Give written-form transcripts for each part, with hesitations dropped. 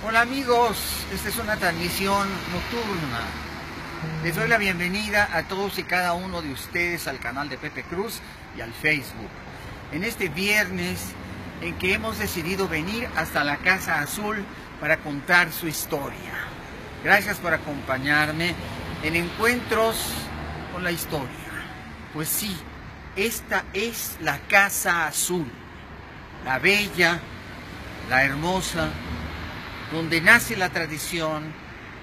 Hola amigos, esta es una transmisión nocturna. Les doy la bienvenida a todos y cada uno de ustedes al canal de Pepe Cruz y al Facebook. En este viernes en que hemos decidido venir hasta la Casa Azul para contar su historia. Gracias por acompañarme en encuentros con la historia. Pues sí, esta es la Casa Azul, la bella, la hermosa, donde nace la tradición,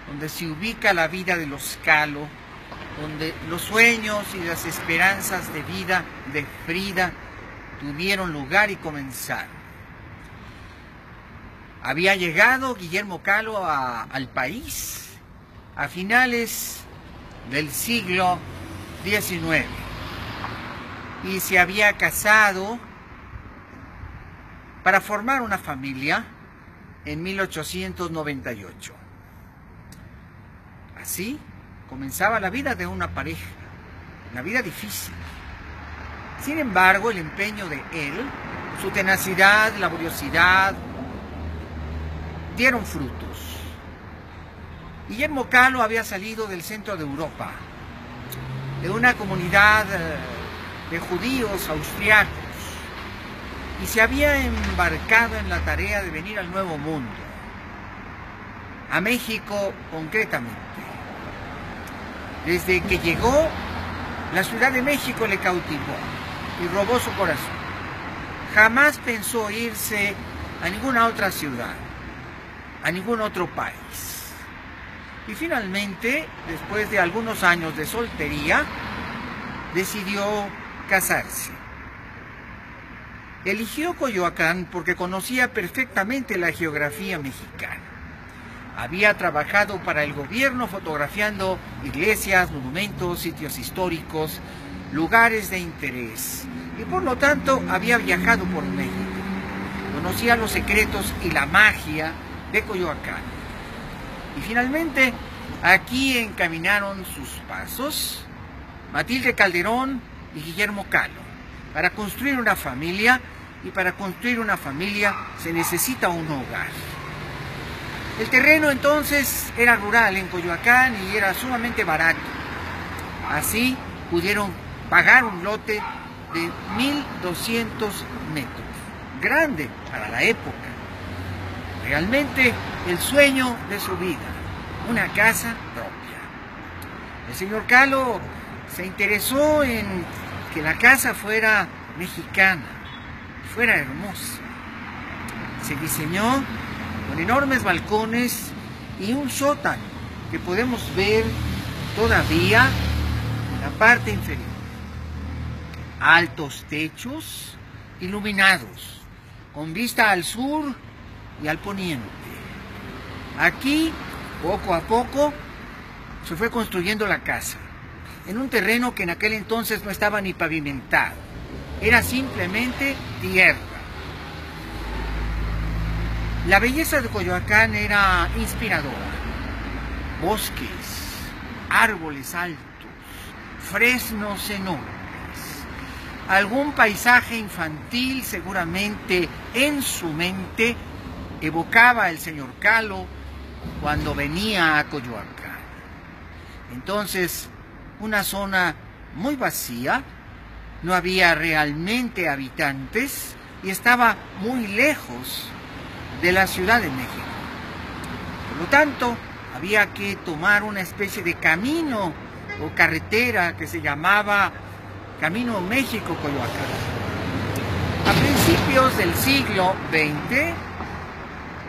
donde se ubica la vida de los Kahlo, donde los sueños y las esperanzas de vida de Frida tuvieron lugar y comenzaron. Había llegado Guillermo Kahlo al país a finales del siglo XIX y se había casado para formar una familia en 1898. Así comenzaba la vida de una pareja, una vida difícil. Sin embargo, el empeño de él, su tenacidad, laboriosidad, dieron frutos. Guillermo Kahlo había salido del centro de Europa, de una comunidad de judíos austriacos, y se había embarcado en la tarea de venir al Nuevo Mundo, a México concretamente. Desde que llegó, la Ciudad de México le cautivó y robó su corazón. Jamás pensó irse a ninguna otra ciudad, a ningún otro país. Y finalmente, después de algunos años de soltería, decidió casarse. Eligió Coyoacán porque conocía perfectamente la geografía mexicana. Había trabajado para el gobierno fotografiando iglesias, monumentos, sitios históricos, lugares de interés. Y por lo tanto había viajado por México. Conocía los secretos y la magia de Coyoacán. Y finalmente aquí encaminaron sus pasos Matilde Calderón y Guillermo Kahlo para construir una familia, y para construir una familia se necesita un hogar. El terreno entonces era rural en Coyoacán y era sumamente barato. Así pudieron pagar un lote de 1,200 metros, grande para la época. Realmente el sueño de su vida, una casa propia. El señor Kahlo se interesó en que la casa fuera mexicana, fuera hermosa. Se diseñó con enormes balcones y un sótano que podemos ver todavía en la parte inferior. Altos techos iluminados, con vista al sur y al poniente. Aquí, poco a poco, se fue construyendo la casa, en un terreno que en aquel entonces no estaba ni pavimentado. Era simplemente tierra. La belleza de Coyoacán era inspiradora. Bosques, árboles altos, fresnos enormes. Algún paisaje infantil seguramente en su mente evocaba el señor Kahlo cuando venía a Coyoacán. Entonces, una zona muy vacía, no había realmente habitantes y estaba muy lejos de la Ciudad de México. Por lo tanto, había que tomar una especie de camino o carretera que se llamaba Camino México-Coyoacán. A principios del siglo XX,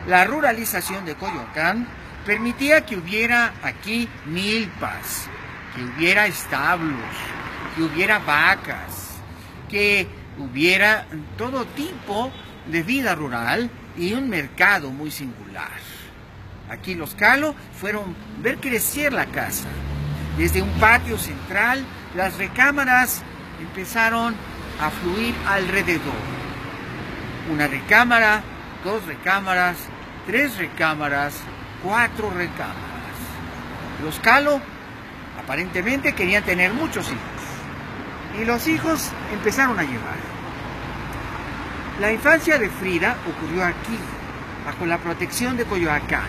la ruralización de Coyoacán permitía que hubiera aquí milpas, que hubiera establos, que hubiera vacas, que hubiera todo tipo de vida rural y un mercado muy singular. Aquí los Kahlo fueron ver crecer la casa. Desde un patio central, las recámaras empezaron a fluir alrededor. Una recámara, 2 recámaras, 3 recámaras, 4 recámaras. Los Kahlo aparentemente querían tener muchos hijos. Y los hijos empezaron a llegar. La infancia de Frida ocurrió aquí, bajo la protección de Coyoacán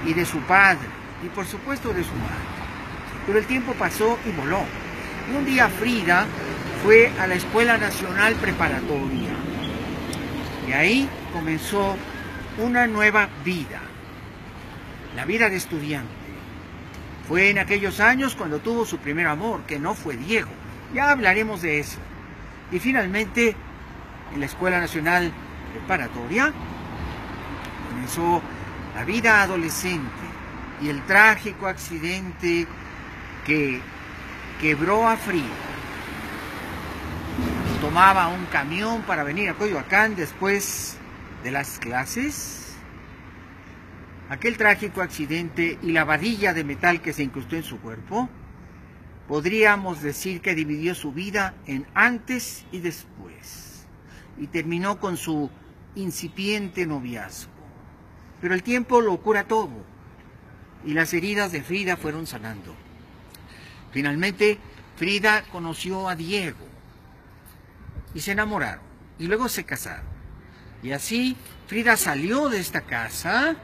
y de su padre y por supuesto de su madre. Pero el tiempo pasó y voló. Y un día Frida fue a la Escuela Nacional Preparatoria y ahí comenzó una nueva vida, la vida de estudiante. Fue en aquellos años cuando tuvo su primer amor, que no fue Diego. Ya hablaremos de eso. Y finalmente, en la Escuela Nacional Preparatoria, comenzó la vida adolescente y el trágico accidente que quebró a Frida. Tomaba un camión para venir a Coyoacán después de las clases. Aquel trágico accidente y la varilla de metal que se incrustó en su cuerpo, podríamos decir que dividió su vida en antes y después, y terminó con su incipiente noviazgo. Pero el tiempo lo cura todo, y las heridas de Frida fueron sanando. Finalmente, Frida conoció a Diego, y se enamoraron, y luego se casaron. Y así, Frida salió de esta casa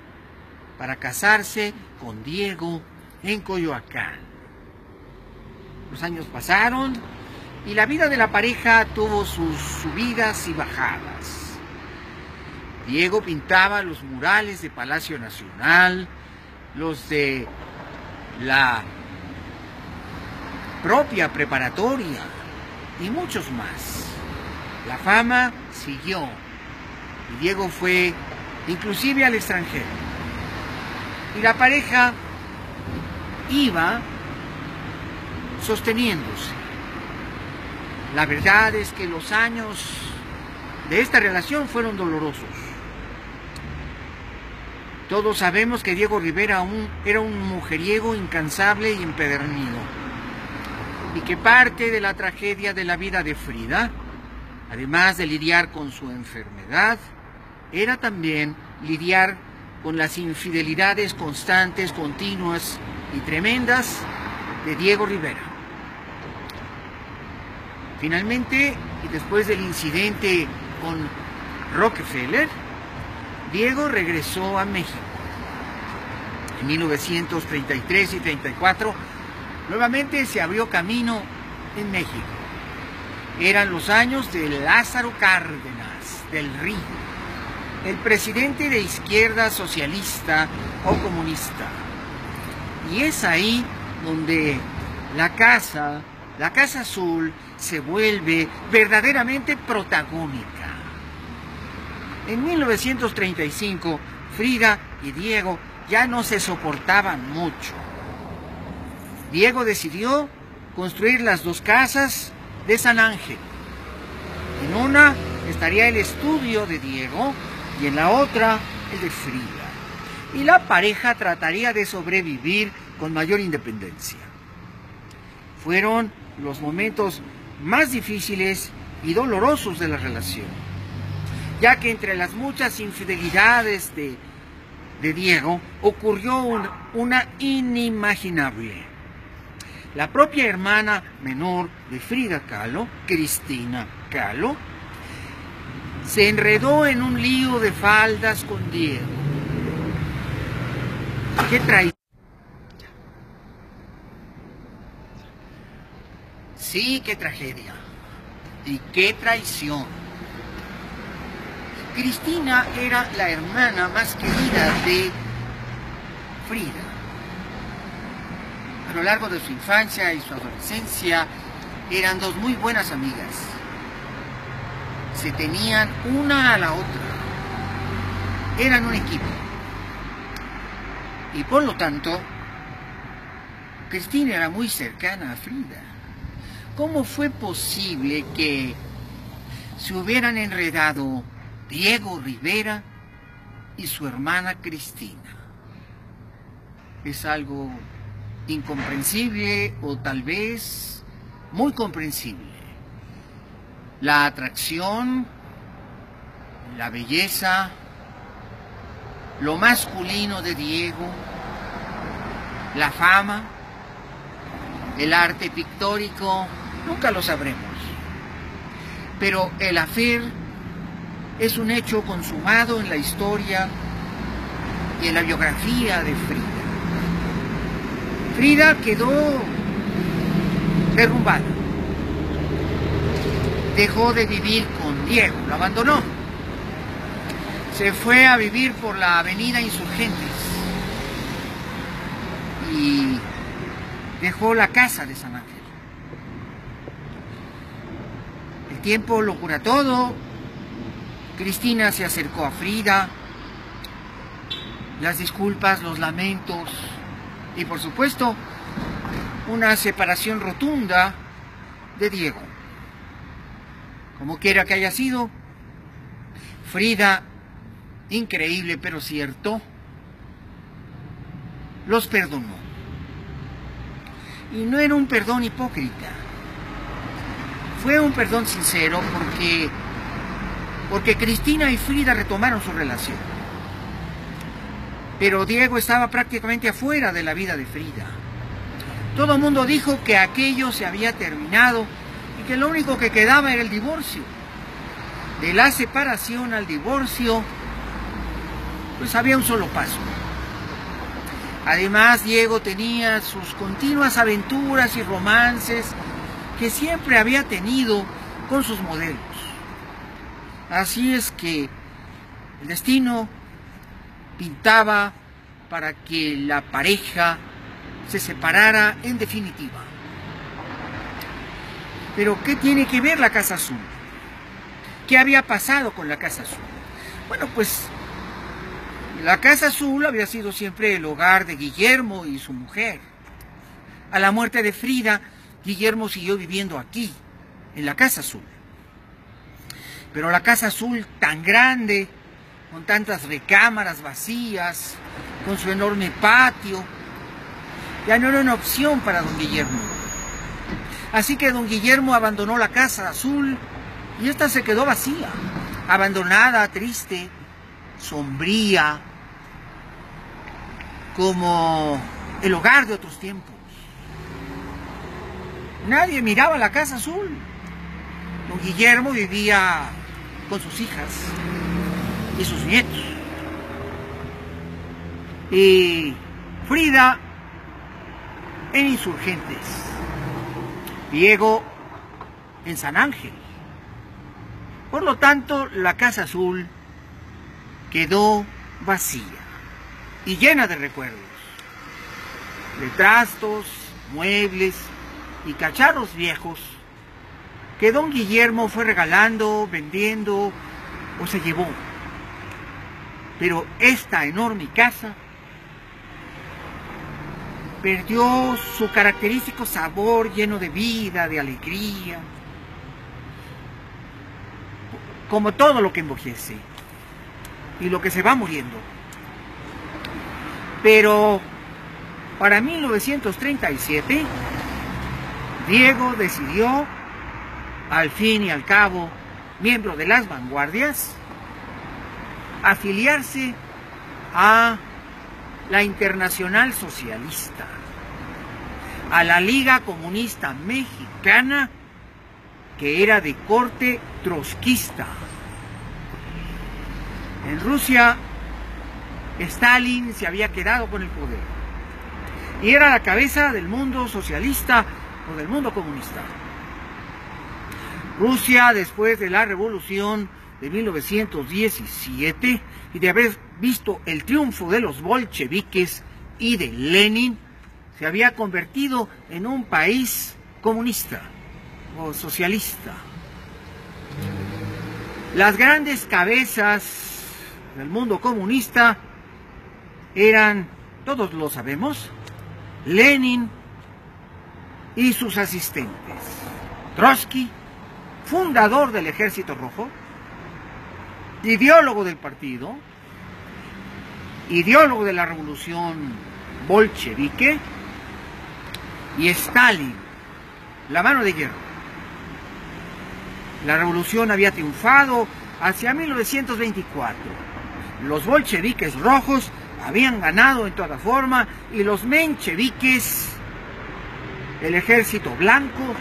para casarse con Diego en Coyoacán. Los años pasaron y la vida de la pareja tuvo sus subidas y bajadas. Diego pintaba los murales de Palacio Nacional, los de la propia preparatoria y muchos más. La fama siguió y Diego fue inclusive al extranjero. Y la pareja iba sosteniéndose. La verdad es que los años de esta relación fueron dolorosos. Todos sabemos que Diego Rivera era un mujeriego incansable y empedernido. Y que parte de la tragedia de la vida de Frida, además de lidiar con su enfermedad, era también lidiar con las infidelidades constantes, continuas y tremendas de Diego Rivera. Finalmente, y después del incidente con Rockefeller, Diego regresó a México. En 1933 y 34, nuevamente se abrió camino en México. Eran los años de Lázaro Cárdenas, del Río, el presidente de izquierda socialista o comunista. Y es ahí donde la Casa Azul se vuelve verdaderamente protagónica. En 1935, Frida y Diego ya no se soportaban mucho. Diego decidió construir las dos casas de San Ángel. En una estaría el estudio de Diego y en la otra el de Frida. Y la pareja trataría de sobrevivir con mayor independencia. Fueron los momentos más difíciles y dolorosos de la relación, ya que entre las muchas infidelidades de Diego ocurrió una inimaginable. La propia hermana menor de Frida Kahlo, Cristina Kahlo, se enredó en un lío de faldas con Diego. ¿Qué trae? Sí, qué tragedia. Y qué traición. Cristina era la hermana más querida de Frida. A lo largo de su infancia y su adolescencia, eran dos muy buenas amigas. Se tenían una a la otra. Eran un equipo. Y por lo tanto, Cristina era muy cercana a Frida. ¿Cómo fue posible que se hubieran enredado Diego Rivera y su hermana Cristina? Es algo incomprensible o tal vez muy comprensible. La atracción, la belleza, lo masculino de Diego, la fama, el arte pictórico, nunca lo sabremos. Pero el affair es un hecho consumado en la historia y en la biografía de Frida. Frida quedó derrumbada. Dejó de vivir con Diego, lo abandonó. Se fue a vivir por la avenida Insurgentes y dejó la casa de San Ángel. El tiempo lo cura todo. Cristina se acercó a Frida. Las disculpas, los lamentos y por supuesto una separación rotunda de Diego. Como quiera que haya sido, Frida, increíble pero cierto, los perdonó. Y no era un perdón hipócrita. Fue un perdón sincero porque Cristina y Frida retomaron su relación. Pero Diego estaba prácticamente afuera de la vida de Frida. Todo el mundo dijo que aquello se había terminado y que lo único que quedaba era el divorcio. De la separación al divorcio, pues había un solo paso. Además, Diego tenía sus continuas aventuras y romances que siempre había tenido con sus modelos. Así es que el destino pintaba para que la pareja se separara en definitiva. Pero ¿qué tiene que ver la Casa Azul? ¿Qué había pasado con la Casa Azul? Bueno, pues la Casa Azul había sido siempre el hogar de Guillermo y su mujer. A la muerte de Frida, Guillermo siguió viviendo aquí, en la Casa Azul. Pero la Casa Azul tan grande, con tantas recámaras vacías, con su enorme patio, ya no era una opción para don Guillermo. Así que don Guillermo abandonó la Casa Azul y esta se quedó vacía, abandonada, triste, sombría, como el hogar de otros tiempos. Nadie miraba la Casa Azul. Don Guillermo vivía con sus hijas y sus nietos. Y Frida en Insurgentes. Diego en San Ángel. Por lo tanto, la Casa Azul quedó vacía y llena de recuerdos, de trastos, muebles y cacharros viejos que don Guillermo fue regalando, vendiendo o se llevó. Pero esta enorme casa perdió su característico sabor lleno de vida, de alegría, como todo lo que envejece y lo que se va muriendo. Pero para 1937, Diego decidió, al fin y al cabo, miembro de las vanguardias, afiliarse a la Internacional Socialista, a la Liga Comunista Mexicana, que era de corte trotskista. En Rusia, Stalin se había quedado con el poder y era la cabeza del mundo socialista o del mundo comunista. Rusia, después de la revolución de 1917 y de haber visto el triunfo de los bolcheviques y de Lenin, se había convertido en un país comunista o socialista. Las grandes cabezas del mundo comunista eran, todos lo sabemos, Lenin y sus asistentes. Trotsky, fundador del Ejército Rojo, ideólogo del partido, ideólogo de la revolución bolchevique, y Stalin, la mano de hierro. La revolución había triunfado hacia 1924. Los bolcheviques rojos habían ganado en toda forma y los mencheviques, el ejército blanco,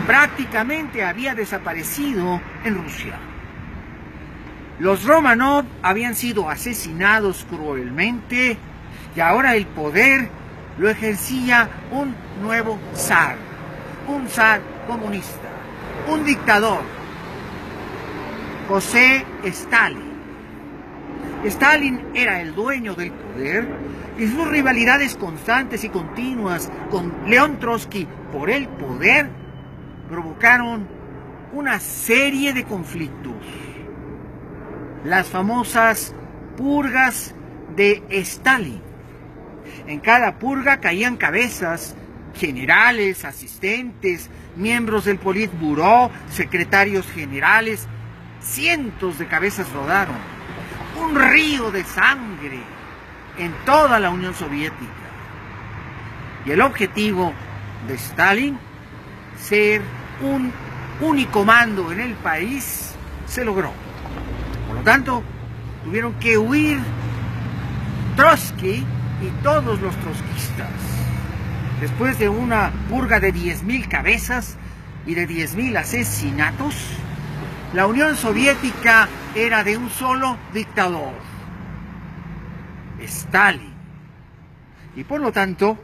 prácticamente había desaparecido en Rusia. Los Romanov habían sido asesinados cruelmente y ahora el poder lo ejercía un nuevo zar, un zar comunista, un dictador, José Stalin. Stalin era el dueño del poder y sus rivalidades constantes y continuas con León Trotsky por el poder provocaron una serie de conflictos. Las famosas purgas de Stalin. En cada purga caían cabezas, generales, asistentes, miembros del Politburó, secretarios generales. Cientos de cabezas rodaron. Un río de sangre en toda la Unión Soviética. Y el objetivo de Stalin, ser un único mando en el país, se logró. Por lo tanto, tuvieron que huir Trotsky y todos los trotskistas. Después de una purga de 10.000 cabezas y de 10.000 asesinatos, la Unión Soviética era de un solo dictador, Stalin. Y por lo tanto,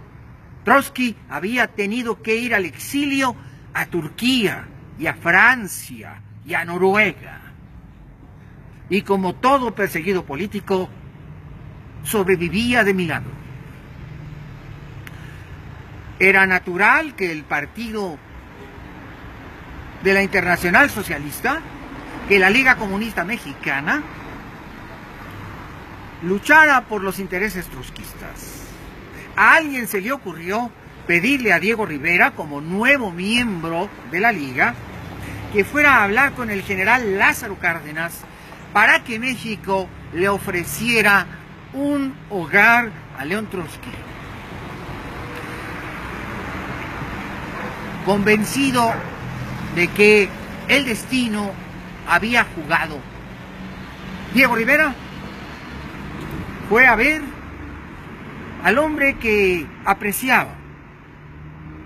Trotsky había tenido que ir al exilio a Turquía y a Francia y a Noruega. Y como todo perseguido político, sobrevivía de milagro. Era natural que el partido de la Internacional Socialista, que la Liga Comunista Mexicana, luchara por los intereses trotskistas. A alguien se le ocurrió pedirle a Diego Rivera, como nuevo miembro de la Liga, que fuera a hablar con el general Lázaro Cárdenas para que México le ofreciera un hogar a León Trotsky. Convencido de que el destino había jugado, Diego Rivera fue a ver al hombre que apreciaba,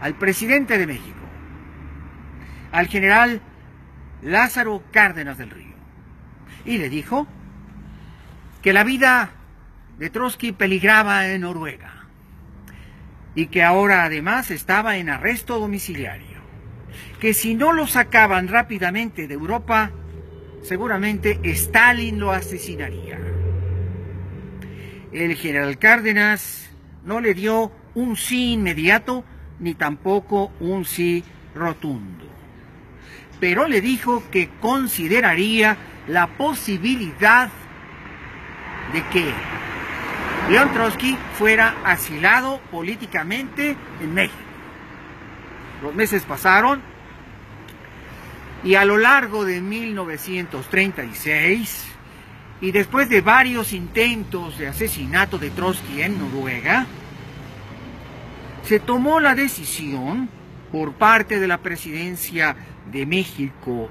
al presidente de México, al general Lázaro Cárdenas del Río, y le dijo que la vida de Trotsky peligraba en Noruega y que ahora además estaba en arresto domiciliario, que si no lo sacaban rápidamente de Europa, seguramente Stalin lo asesinaría. El general Cárdenas no le dio un sí inmediato ni tampoco un sí rotundo, pero le dijo que consideraría la posibilidad de que León Trotsky fuera asilado políticamente en México. Los meses pasaron y a lo largo de 1936, y después de varios intentos de asesinato de Trotsky en Noruega, se tomó la decisión por parte de la Presidencia de México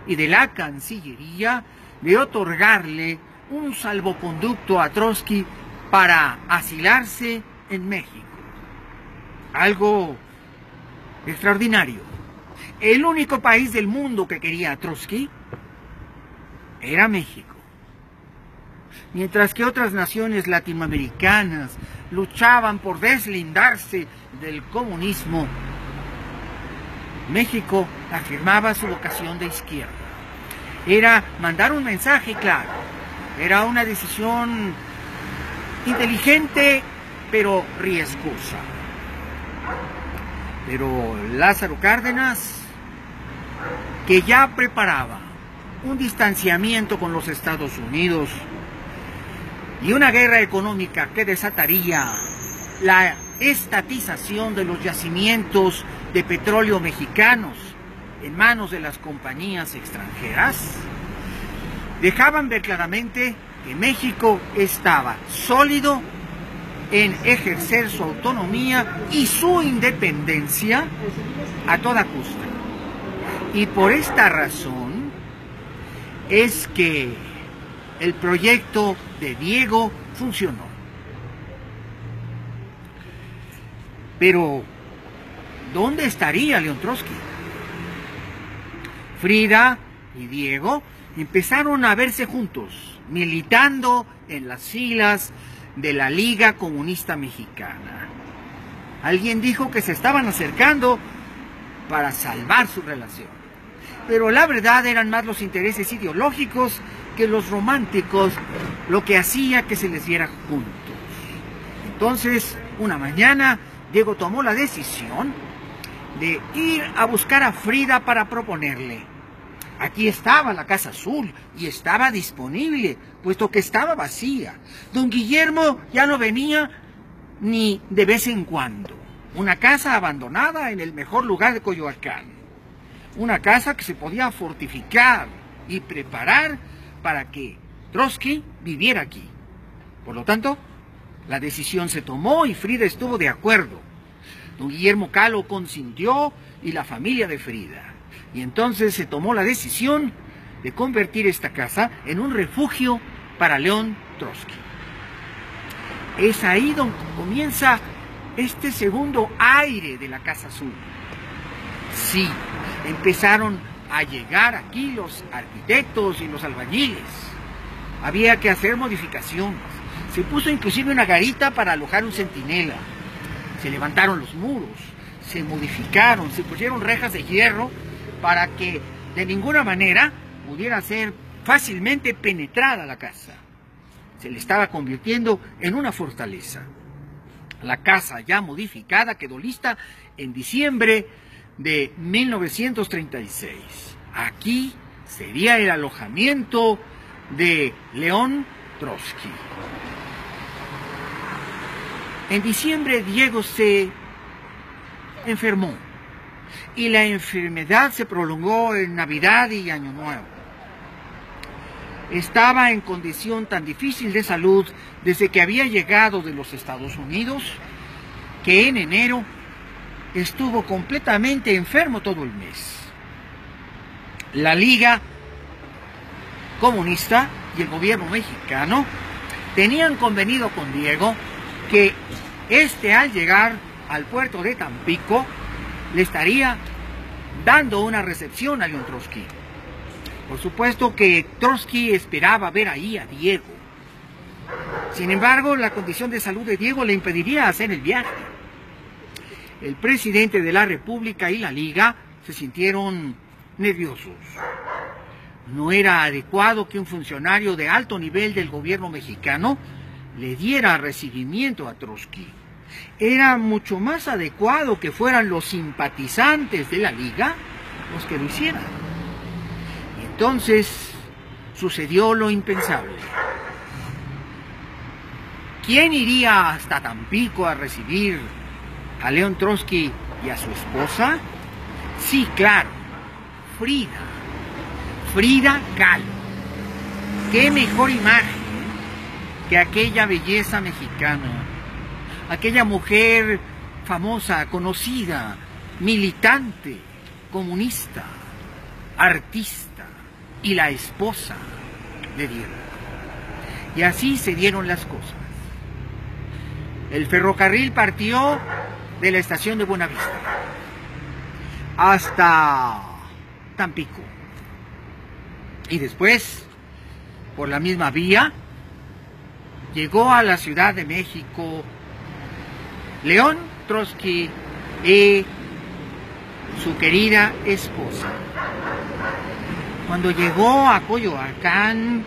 y de la Cancillería de otorgarle un salvoconducto a Trotsky para asilarse en México. Algo extraordinario. El único país del mundo que quería a Trotsky era México. Mientras que otras naciones latinoamericanas luchaban por deslindarse del comunismo, México afirmaba su vocación de izquierda. Era mandar un mensaje claro. Era una decisión inteligente, pero riesgosa. Pero Lázaro Cárdenas, que ya preparaba un distanciamiento con los Estados Unidos y una guerra económica que desataría la estatización de los yacimientos de petróleo mexicanos en manos de las compañías extranjeras, dejaban ver claramente que México estaba sólido en ejercer su autonomía y su independencia a toda costa. Y por esta razón es que el proyecto de Diego funcionó. Pero, ¿dónde estaría León Trotsky? Frida y Diego empezaron a verse juntos, militando en las filas de la Liga Comunista Mexicana. Alguien dijo que se estaban acercando para salvar su relación, pero la verdad eran más los intereses ideológicos que los románticos lo que hacía que se les viera juntos. Entonces, una mañana, Diego tomó la decisión de ir a buscar a Frida para proponerle. Aquí estaba la Casa Azul y estaba disponible, puesto que estaba vacía. Don Guillermo ya no venía ni de vez en cuando. Una casa abandonada en el mejor lugar de Coyoacán. Una casa que se podía fortificar y preparar para que Trotsky viviera aquí. Por lo tanto, la decisión se tomó y Frida estuvo de acuerdo. Don Guillermo Kahlo consintió y la familia de Frida. Y entonces se tomó la decisión de convertir esta casa en un refugio para León Trotsky. Es ahí donde comienza este segundo aire de la Casa Azul. Sí, empezaron a llegar aquí los arquitectos y los albañiles. Había que hacer modificaciones. Se puso inclusive una garita para alojar un centinela. Se levantaron los muros, se modificaron, se pusieron rejas de hierro para que de ninguna manera pudiera ser fácilmente penetrada la casa. Se le estaba convirtiendo en una fortaleza. La casa ya modificada quedó lista en diciembre de 1936. Aquí sería el alojamiento de León Trotsky. En diciembre Diego se enfermó y la enfermedad se prolongó en Navidad y Año Nuevo. Estaba en condición tan difícil de salud desde que había llegado de los Estados Unidos que en enero estuvo completamente enfermo todo el mes. La Liga Comunista y el gobierno mexicano tenían convenido con Diego que al llegar al puerto de Tampico le estaría dando una recepción a León Trotsky. Por supuesto que Trotsky esperaba ver ahí a Diego. Sin embargo, la condición de salud de Diego le impediría hacer el viaje. El presidente de la República y la Liga se sintieron nerviosos. No era adecuado que un funcionario de alto nivel del gobierno mexicano le diera recibimiento a Trotsky. Era mucho más adecuado que fueran los simpatizantes de la Liga los que lo hicieran. Y entonces sucedió lo impensable. ¿Quién iría hasta Tampico a recibir a León Trotsky y a su esposa? Sí, claro, Frida Kahlo. ¿Qué mejor imagen que aquella belleza mexicana? Aquella mujer famosa, conocida, militante, comunista, artista y la esposa de Diego. Y así se dieron las cosas. El ferrocarril partió de la estación de Buenavista hasta Tampico. Y después, por la misma vía, llegó a la Ciudad de México León Trotsky y su querida esposa. Cuando llegó a Coyoacán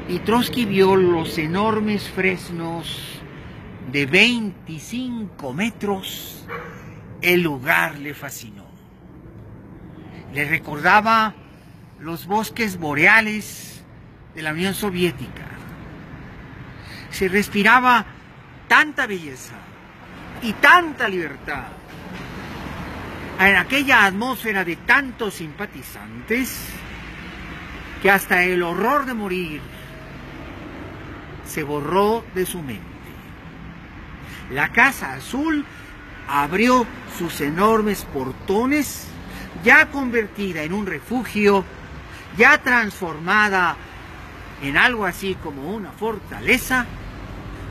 y Trotsky vio los enormes fresnos de 25 metros, el lugar le fascinó. Le recordaba los bosques boreales de la Unión Soviética. Se respiraba tanta belleza y tanta libertad en aquella atmósfera de tantos simpatizantes que hasta el horror de morir se borró de su mente. La Casa Azul abrió sus enormes portones, ya convertida en un refugio, ya transformada en algo así como una fortaleza,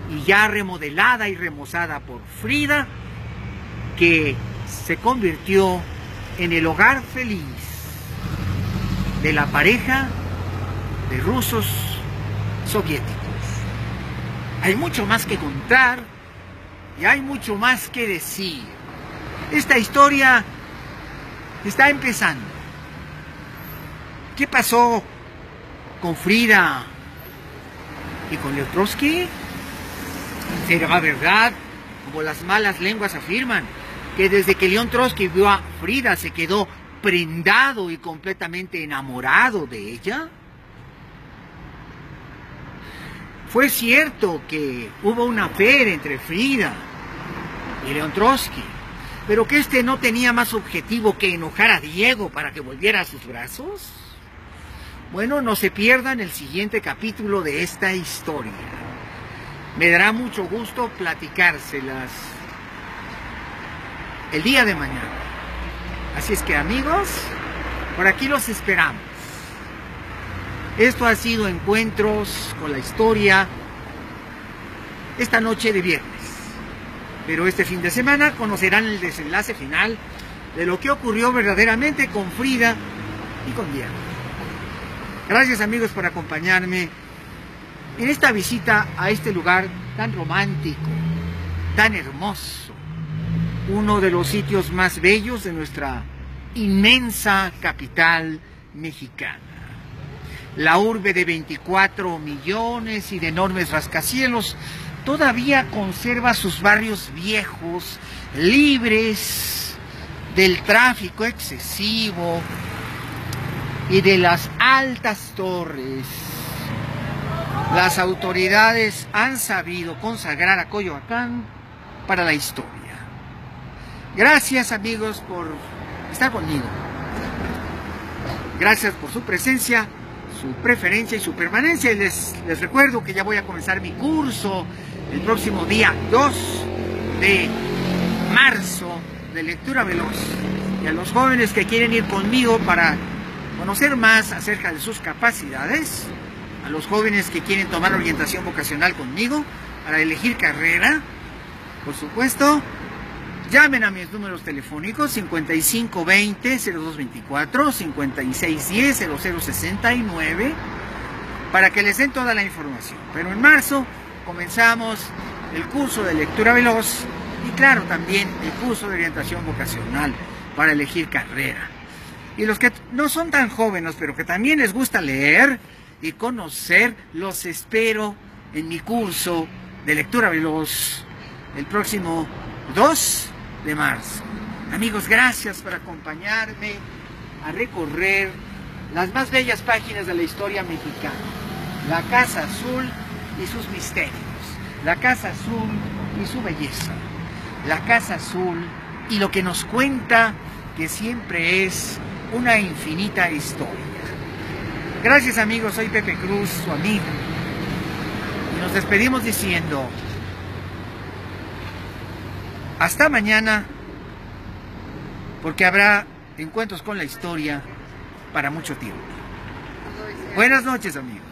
y ya remodelada y remozada por Frida, que se convirtió en el hogar feliz de la pareja de rusos soviéticos. Hay mucho más que contar y hay mucho más que decir. Esta historia está empezando. ¿Qué pasó con Frida y con León Trotsky? ¿Será verdad, como las malas lenguas afirman, que desde que León Trotsky vio a Frida se quedó prendado y completamente enamorado de ella? Fue cierto que hubo una affair entre Frida y León Trotsky, pero que este no tenía más objetivo que enojar a Diego para que volviera a sus brazos. Bueno, no se pierdan el siguiente capítulo de esta historia. Me dará mucho gusto platicárselas el día de mañana. Así es que, amigos, por aquí los esperamos. Esto ha sido Encuentros con la Historia esta noche de viernes. Pero este fin de semana conocerán el desenlace final de lo que ocurrió verdaderamente con Frida y con Diego. Gracias, amigos, por acompañarme en esta visita a este lugar tan romántico, tan hermoso, uno de los sitios más bellos de nuestra inmensa capital mexicana. La urbe de 24 millones y de enormes rascacielos todavía conserva sus barrios viejos, libres del tráfico excesivo y de las altas torres. Las autoridades han sabido consagrar a Coyoacán para la historia. Gracias, amigos, por estar conmigo. Gracias por su presencia, su preferencia y su permanencia. Y les recuerdo que ya voy a comenzar mi curso el próximo día 2 de marzo de lectura veloz. Y a los jóvenes que quieren ir conmigo para conocer más acerca de sus capacidades, a los jóvenes que quieren tomar orientación vocacional conmigo para elegir carrera, por supuesto, llamen a mis números telefónicos 5520-0224, 5610-0069, para que les den toda la información. Pero en marzo comenzamos el curso de lectura veloz y, claro, también el curso de orientación vocacional para elegir carrera. Y los que no son tan jóvenes, pero que también les gusta leer y conocer, los espero en mi curso de lectura veloz el próximo 2 de marzo. Amigos, gracias por acompañarme a recorrer las más bellas páginas de la historia mexicana. La Casa Azul y sus misterios. La Casa Azul y su belleza. La Casa Azul y lo que nos cuenta, que siempre es una infinita historia. Gracias, amigos, soy Pepe Cruz, su amigo. Y nos despedimos diciendo hasta mañana, porque habrá encuentros con la historia para mucho tiempo. Buenas noches, amigos.